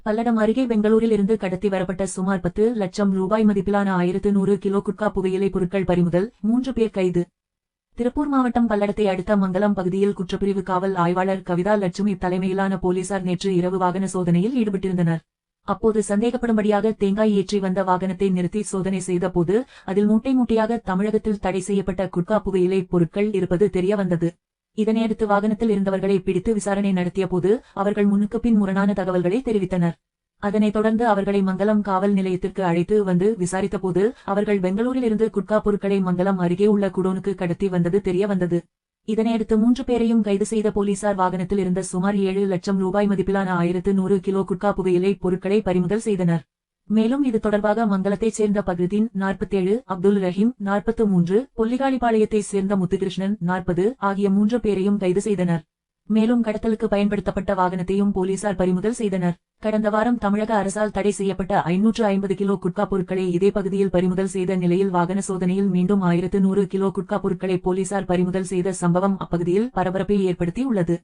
பல்லடம் அருகே பெங்களூரில் இருந்து கடத்தி வரப்பட்ட சுமார் 10 லட்சம் ரூபாய் மதிப்பிலான 1100 கிலோ குட்கா புகையிலை பொருட்கள் பறிமுதல், 3 பேர் கைது. திருப்பூர் மாவட்டம் பல்லடத்தை அடுத்த மங்கலம் பகுதியில் குற்றப்பிரிவு காவல் ஆய்வாளர் கவிதா லட்சுமி தலைமையிலான போலீசார் நேற்று இரவு வாகன சோதனையில் ஈடுபட்டிருந்தனர். அப்போது சந்தேகப்படும்படியாக தேங்காய் ஏற்றி வந்த வாகனத்தை நிறுத்தி சோதனை செய்த போது அதில் மூட்டை மூட்டையாக தமிழகத்தில் தடை செய்யப்பட்ட குட்கா புகையிலை பொருட்கள் இருப்பது தெரியவந்தது. இதனையடுத்து வாகனத்தில் இருந்தவர்களை பிடித்து விசாரணை நடத்திய போது அவர்கள் முன்னுக்கு பின் முரணான தகவல்களை தெரிவித்தனர். அதனைத் தொடர்ந்து அவர்களை மங்கலம் காவல் நிலையத்திற்கு அழைத்து வந்து விசாரித்த போது அவர்கள் பெங்களூரில் இருந்து குட்கா பொருட்களை மங்கலம் அருகே உள்ள குடோனுக்கு கடத்தி வந்தது தெரியவந்தது. இதனையடுத்து 3 பேரையும் கைது செய்த போலீசார் வாகனத்தில் இருந்த சுமார் 7 லட்சம் ரூபாய் மதிப்பிலான 1100 கிலோ குட்கா புகையிலை பொருட்களை பறிமுதல் செய்தனர். மேலும் இது தொடர்பாக மங்கலத்தைச் சேர்ந்த பக்ருதீன் 47, அப்துல் ரஹீம் 43, பொல்லிகாளிபாளையத்தைச் சேர்ந்த முத்துகிருஷ்ணன் 40 ஆகிய 3 பேரையும் கைது செய்தனர். மேலும் கடத்தலுக்கு பயன்படுத்தப்பட்ட வாகனத்தையும் போலீசார் பறிமுதல் செய்தனர். கடந்த வாரம் தமிழக அரசால் தடை செய்யப்பட்ட 550 கிலோ குட்கா பொருட்களை இதே பகுதியில் பறிமுதல் செய்த நிலையில் வாகன சோதனையில் மீண்டும் 1100 கிலோ குட்கா பொருட்களை போலீசார் பறிமுதல் செய்த சம்பவம் அப்பகுதியில் பரபரப்பை ஏற்படுத்தி உள்ளது.